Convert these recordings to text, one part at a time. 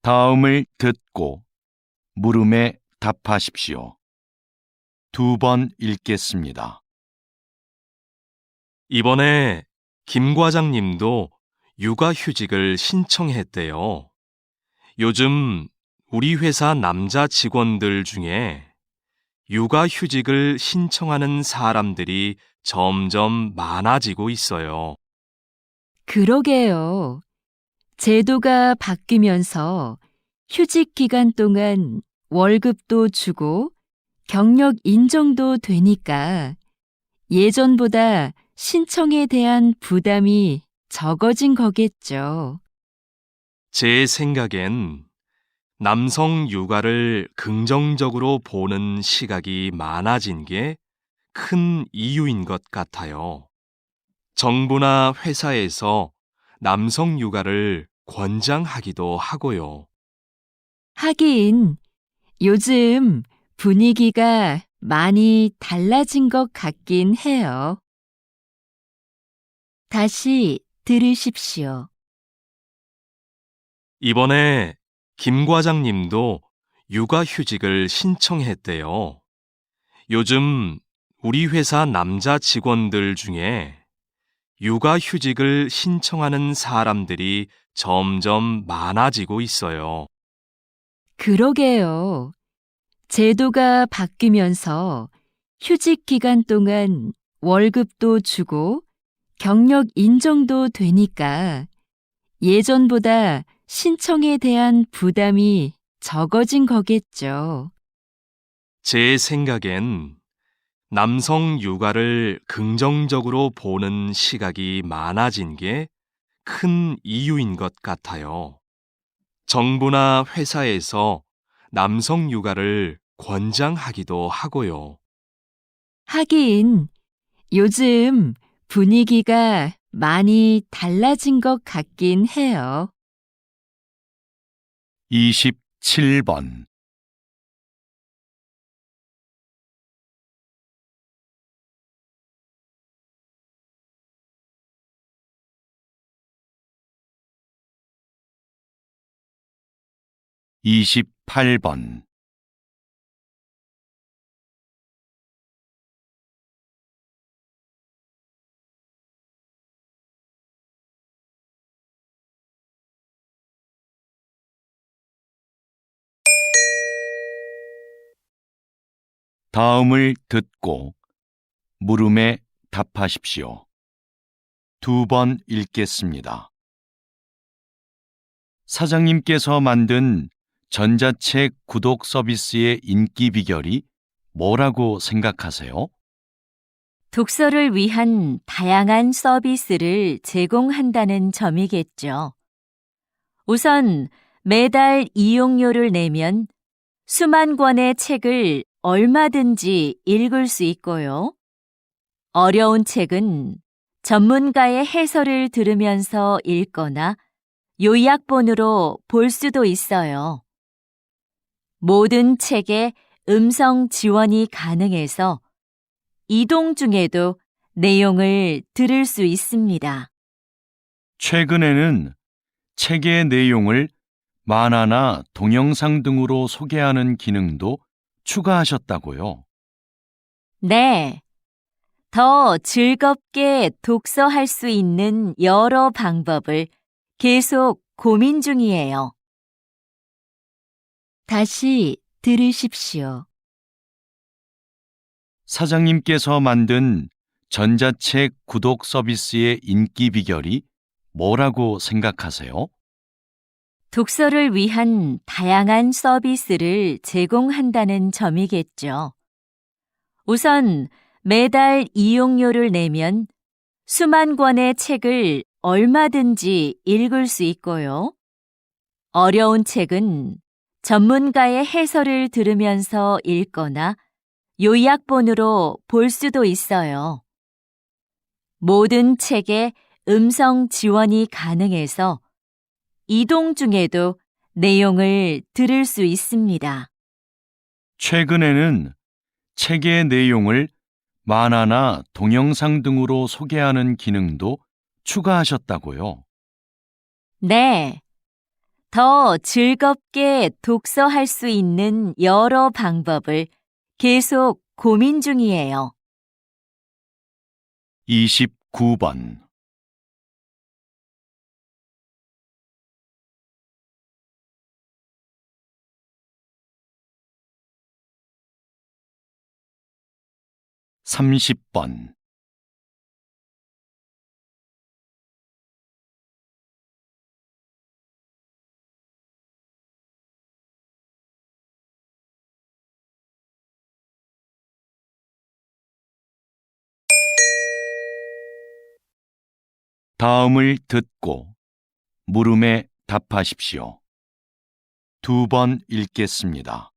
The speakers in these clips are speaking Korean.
다음을 듣고 물음에 답하십시오. 2번 읽겠습니다. 이번에 김 과장님도 육아휴직을 신청했대요. 요즘 우리 회사 남자 직원들 중에 육아휴직을 신청하는 사람들이 점점 많아지고 있어요. 그러게요. 제도가 바뀌면서 휴직 기간 동안 월급도 주고 경력 인정도 되니까 예전보다 신청에 대한 부담이 적어진 거겠죠. 제 생각엔 남성 육아를 긍정적으로 보는 시각이 많아진 게 큰 이유인 것 같아요. 정부나 회사에서 남성 육아를 권장하기도 하고요. 하긴 요즘 분위기가 많이 달라진 것 같긴 해요. 다시 들으십시오. 이번에 김 과장님도 육아휴직을 신청했대요. 요즘 우리 회사 남자 직원들 중에 육아휴직을 신청하는 사람들이 점점 많아지고 있어요. 그러게요. 제도가 바뀌면서 휴직 기간 동안 월급도 주고 경력 인정도 되니까 예전보다 신청에 대한 부담이 적어진 거겠죠. 제 생각엔 남성 육아를 긍정적으로 보는 시각이 많아진 게 큰 이유인 것 같아요. 정부나 회사에서 남성 육아를 권장하기도 하고요. 하긴 요즘 분위기가 많이 달라진 것 같긴 해요. 27번. (28번) 다음을 듣고 물음에 답하십시오. 2번 읽겠습니다. 사장님께서 만든 전자책 구독 서비스의 인기 비결이 뭐라고 생각하세요? 독서를 위한 다양한 서비스를 제공한다는 점이겠죠. 우선 매달 이용료를 내면 수만 권의 책을 얼마든지 읽을 수 있고요. 어려운 책은 전문가의 해설을 들으면서 읽거나 요약본으로 볼 수도 있어요. 모든 책에 음성 지원이 가능해서 이동 중에도 내용을 들을 수 있습니다. 최근에는 책의 내용을 만화나 동영상 등으로 소개하는 기능도 추가하셨다고요. 네. 더 즐겁게 독서할 수 있는 여러 방법을 계속 고민 중이에요. 다시 들으십시오. 사장님께서 만든 전자책 구독 서비스의 인기 비결이 뭐라고 생각하세요? 독서를 위한 다양한 서비스를 제공한다는 점이겠죠. 우선 매달 이용료를 내면 수만 권의 책을 얼마든지 읽을 수 있고요. 어려운 책은 전문가의 해설을 들으면서 읽거나 요약본으로 볼 수도 있어요. 모든 책에 음성 지원이 가능해서 이동 중에도 내용을 들을 수 있습니다. 최근에는 책의 내용을 만화나 동영상 등으로 소개하는 기능도 추가하셨다고요. 네. 더 즐겁게 독서할 수 있는 여러 방법을 계속 고민 중이에요. 29번. (30번) 다음을 듣고 물음에 답하십시오. 2번 읽겠습니다.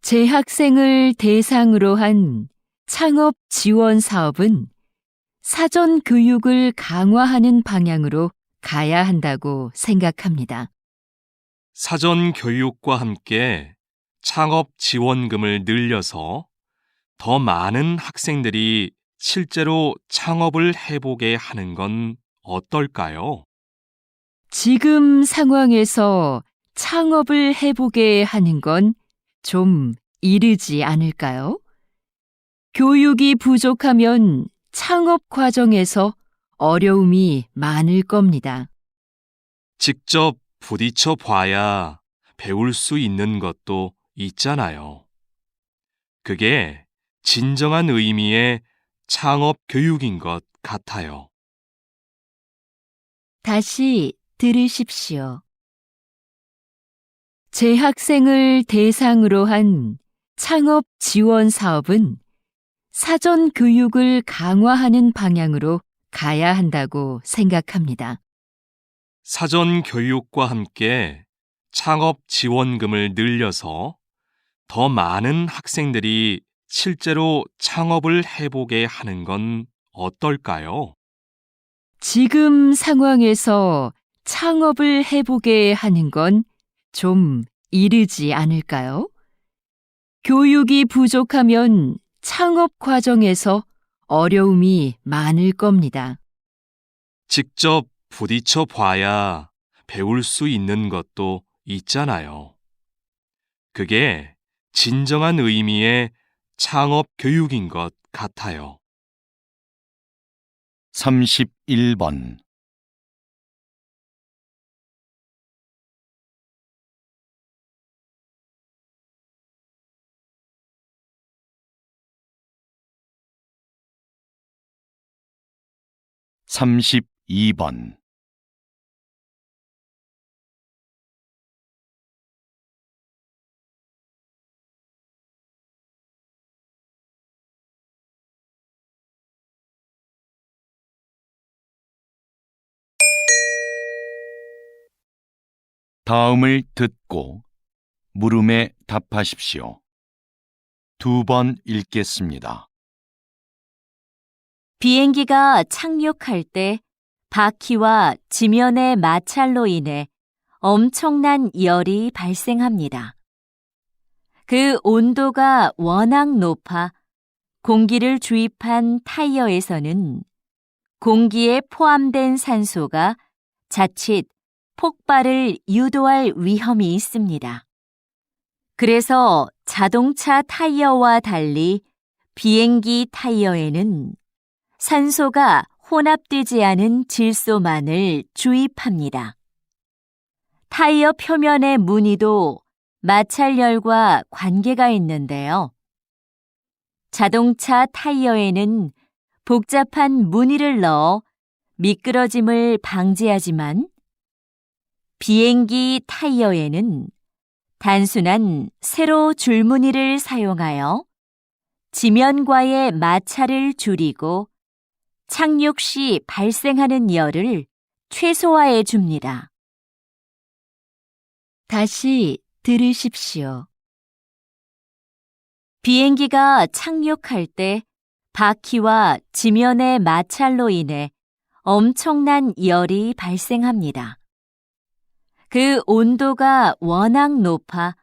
재학생을 대상으로 한 창업 지원 사업은 사전 교육을 강화하는 방향으로 가야 한다고 생각합니다. 사전 교육과 함께 창업 지원금을 늘려서 더 많은 학생들이 실제로 창업을 해보게 하는 건 어떨까요? 지금 상황에서 창업을 해보게 하는 건 좀 이르지 않을까요? 교육이 부족하면 창업 과정에서 어려움이 많을 겁니다. 직접 부딪혀 봐야 배울 수 있는 것도 있잖아요. 그게 진정한 의미의 창업 교육인 것 같아요. 다시 들으십시오. 재학생을 대상으로 한 창업 지원 사업은 사전 교육을 강화하는 방향으로 가야 한다고 생각합니다. 사전 교육과 함께 창업 지원금을 늘려서 더 많은 학생들이 실제로 창업을 해보게 하는 건 어떨까요? 지금 상황에서 창업을 해보게 하는 건 좀 이르지 않을까요? 교육이 부족하면 창업 과정에서 어려움이 많을 겁니다. 직접 부딪혀 봐야 배울 수 있는 것도 있잖아요. 그게 진정한 의미의 창업 교육인 것 같아요. 31번. (32번) 다음을 듣고 물음에 답하십시오. 2번 읽겠습니다. 비행기가 착륙할 때 바퀴와 지면의 마찰로 인해 엄청난 열이 발생합니다. 그 온도가 워낙 높아 공기를 주입한 타이어에서는 공기에 포함된 산소가 자칫 폭발을 유도할 위험이 있습니다. 그래서 자동차 타이어와 달리 비행기 타이어에는 산소가 혼합되지 않은 질소만을 주입합니다. 타이어 표면의 무늬도 마찰열과 관계가 있는데요. 자동차 타이어에는 복잡한 무늬를 넣어 미끄러짐을 방지하지만 비행기 타이어에는 단순한 세로 줄무늬를 사용하여 지면과의 마찰을 줄이고 착륙 시 발생하는 열을 최소화해 줍니다. 다시 들으십시오. 비행기가 착륙할 때 바퀴와 지면의 마찰로 인해 엄청난 열이 발생합니다. 그 온도가 워낙 높아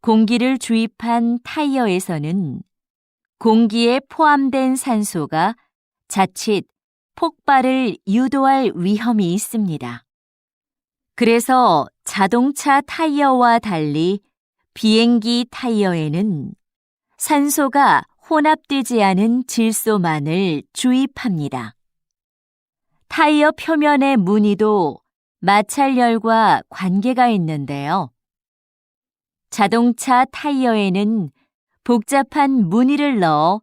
공기를 주입한 타이어에서는 공기에 포함된 산소가 자칫 폭발을 유도할 위험이 있습니다. 그래서 자동차 타이어와 달리 비행기 타이어에는 산소가 혼합되지 않은 질소만을 주입합니다. 타이어 표면의 무늬도 마찰열과 관계가 있는데요. 자동차 타이어에는 복잡한 무늬를 넣어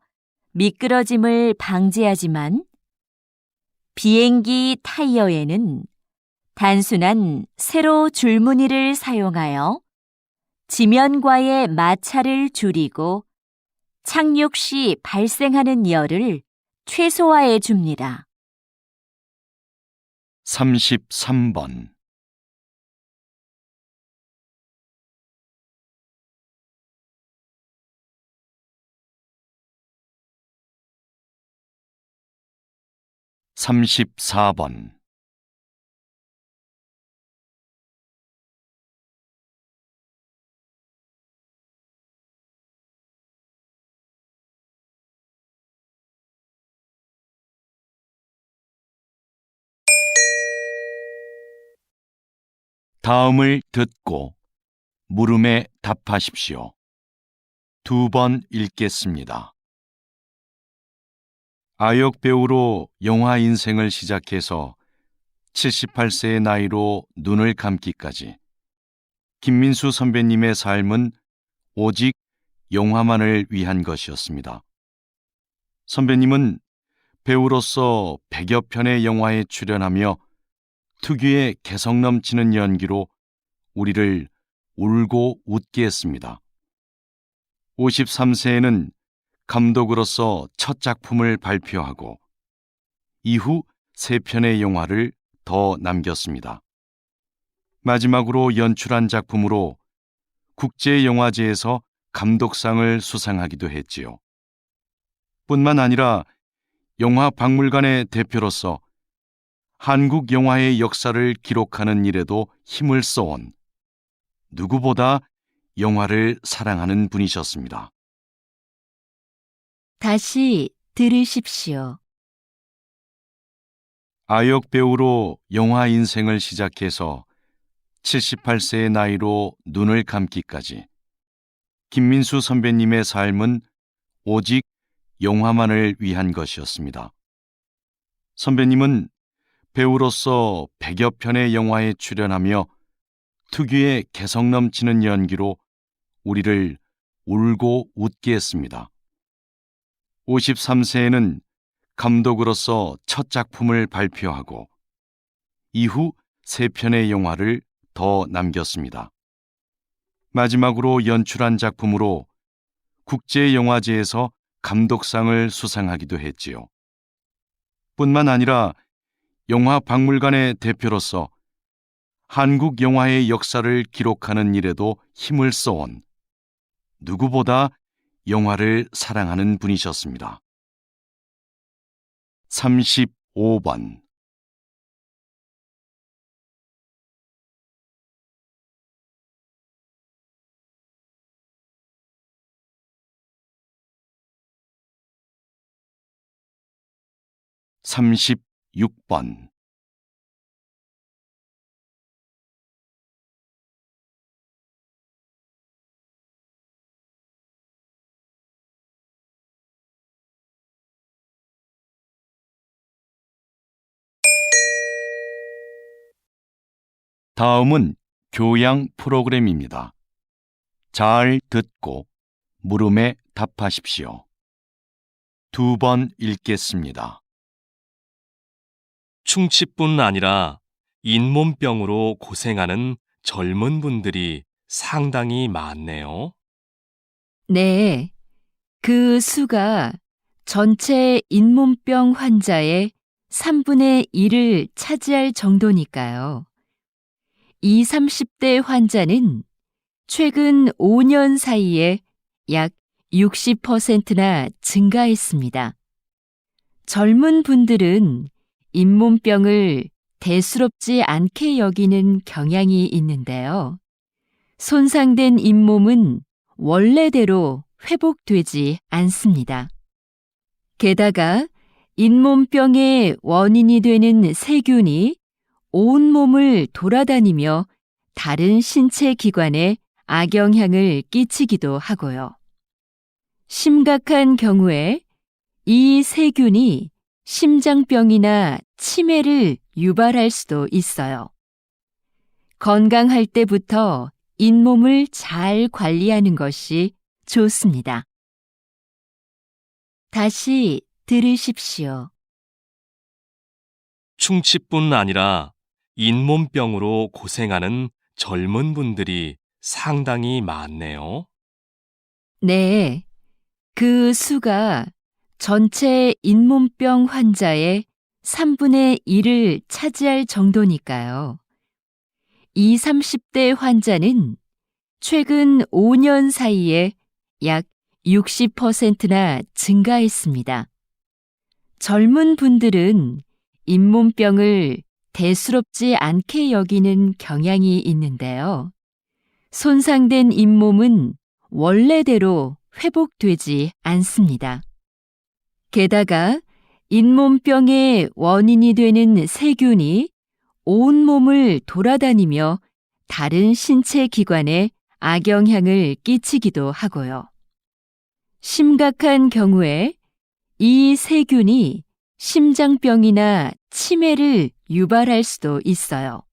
미끄러짐을 방지하지만 비행기 타이어에는 단순한 세로 줄무늬를 사용하여 지면과의 마찰을 줄이고 착륙 시 발생하는 열을 최소화해 줍니다. 33번 34번 다음을 듣고 물음에 답하십시오. 2번 읽겠습니다. 아역 배우로 영화 인생을 시작해서 78세의 나이로 눈을 감기까지 김민수 선배님의 삶은 오직 영화만을 위한 것이었습니다. 선배님은 배우로서 100여 편의 영화에 출연하며 특유의 개성 넘치는 연기로 우리를 울고 웃게 했습니다. 53세에는 감독으로서 첫 작품을 발표하고 이후 3편의 영화를 더 남겼습니다. 마지막으로 연출한 작품으로 국제영화제에서 감독상을 수상하기도 했지요. 뿐만 아니라 영화박물관의 대표로서 한국 영화의 역사를 기록하는 일에도 힘을 써온 누구보다 영화를 사랑하는 분이셨습니다. 다시 들으십시오. 아역 배우로 영화 인생을 시작해서 78세의 나이로 눈을 감기까지 김민수 선배님의 삶은 오직 영화만을 위한 것이었습니다. 선배님은 배우로서 100여 편의 영화에 출연하며 특유의 개성 넘치는 연기로 우리를 울고 웃게 했습니다. 53세에는 감독으로서 첫 작품을 발표하고 이후 3편의 영화를 더 남겼습니다. 마지막으로 연출한 작품으로 국제영화제에서 감독상을 수상하기도 했지요. 뿐만 아니라 영화박물관의 대표로서 한국 영화의 역사를 기록하는 일에도 힘을 써온 누구보다 영화를 사랑하는 분이셨습니다. 35번 36번 다음은 교양 프로그램입니다. 잘 듣고 물음에 답하십시오. 2번 읽겠습니다. 충치뿐 아니라 잇몸병으로 고생하는 젊은 분들이 상당히 많네요. 네, 그 수가 전체 잇몸병 환자의 3분의 1을 차지할 정도니까요. 20, 30대 환자는 최근 5년 사이에 약 60%나 증가했습니다. 젊은 분들은 잇몸병을 대수롭지 않게 여기는 경향이 있는데요. 손상된 잇몸은 원래대로 회복되지 않습니다. 게다가 잇몸병의 원인이 되는 세균이 온몸을 돌아다니며 다른 신체 기관에 악영향을 끼치기도 하고요. 심각한 경우에 이 세균이 심장병이나 치매를 유발할 수도 있어요. 건강할 때부터 잇몸을 잘 관리하는 것이 좋습니다. 다시 들으십시오. 충치뿐 아니라 잇몸병으로 고생하는 젊은 분들이 상당히 많네요. 네, 그 수가 전체 잇몸병 환자의 3분의 1을 차지할 정도니까요. 20, 30대 환자는 최근 5년 사이에 약 60%나 증가했습니다. 젊은 분들은 잇몸병을 대수롭지 않게 여기는 경향이 있는데요. 손상된 잇몸은 원래대로 회복되지 않습니다. 게다가 잇몸병의 원인이 되는 세균이 온몸을 돌아다니며 다른 신체 기관에 악영향을 끼치기도 하고요. 심각한 경우에 이 세균이 심장병이나 치매를 유발할 수도 있어요.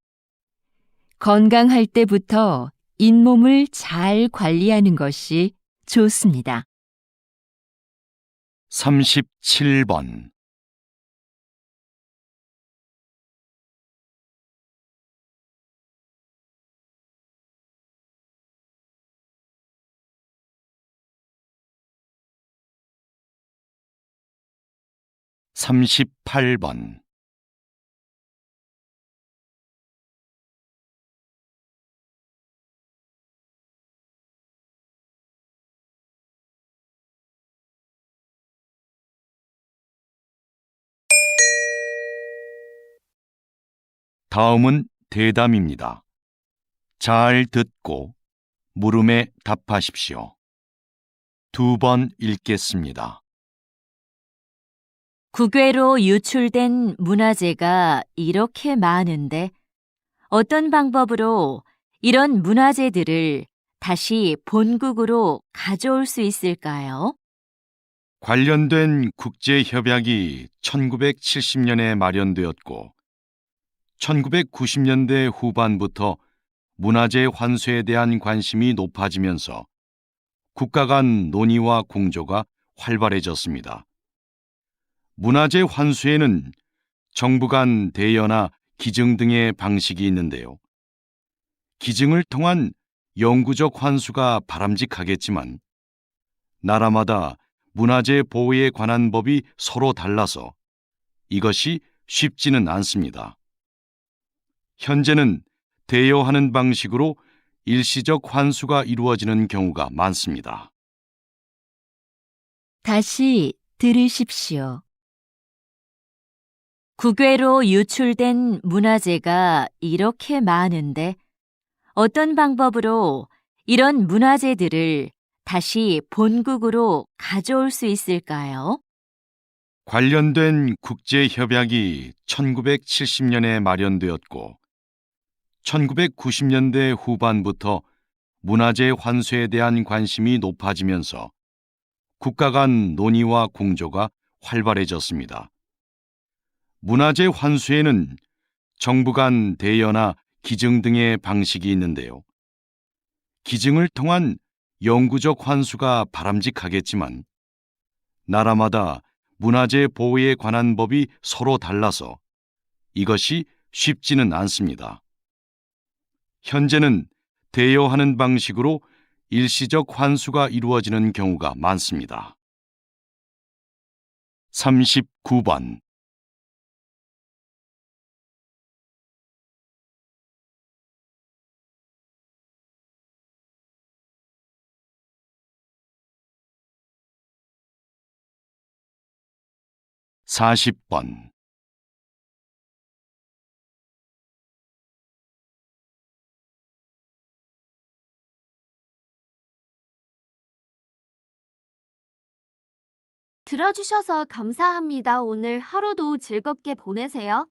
건강할 때부터 잇몸을 잘 관리하는 것이 좋습니다. 37번. 38번. '다음은 대담입니다. 잘 듣고 물음에 답하십시오. 2번 읽겠습니다. 국외로 유출된 문화재가 이렇게 많은데 어떤 방법으로 이런 문화재들을 다시 본국으로 가져올 수 있을까요? 관련된 국제협약이 1970년에 마련되었고 1990년대 후반부터 문화재 환수에 대한 관심이 높아지면서 국가 간 논의와 공조가 활발해졌습니다. 문화재 환수에는 정부 간 대여나 기증 등의 방식이 있는데요. 기증을 통한 영구적 환수가 바람직하겠지만 나라마다 문화재 보호에 관한 법이 서로 달라서 이것이 쉽지는 않습니다. 현재는 대여하는 방식으로 일시적 환수가 이루어지는 경우가 많습니다. 다시 들으십시오. 국외로 유출된 문화재가 이렇게 많은데 어떤 방법으로 이런 문화재들을 다시 본국으로 가져올 수 있을까요? 관련된 국제협약이 1970년에 마련되었고 1990년대 후반부터 문화재 환수에 대한 관심이 높아지면서 국가 간 논의와 공조가 활발해졌습니다. 문화재 환수에는 정부 간 대여나 기증 등의 방식이 있는데요. 기증을 통한 영구적 환수가 바람직하겠지만 나라마다 문화재 보호에 관한 법이 서로 달라서 이것이 쉽지는 않습니다. 현재는 대여하는 방식으로 일시적 환수가 이루어지는 경우가 많습니다. 39번. 40번. '들어주셔서 감사합니다. 오늘 하루도 즐겁게 보내세요.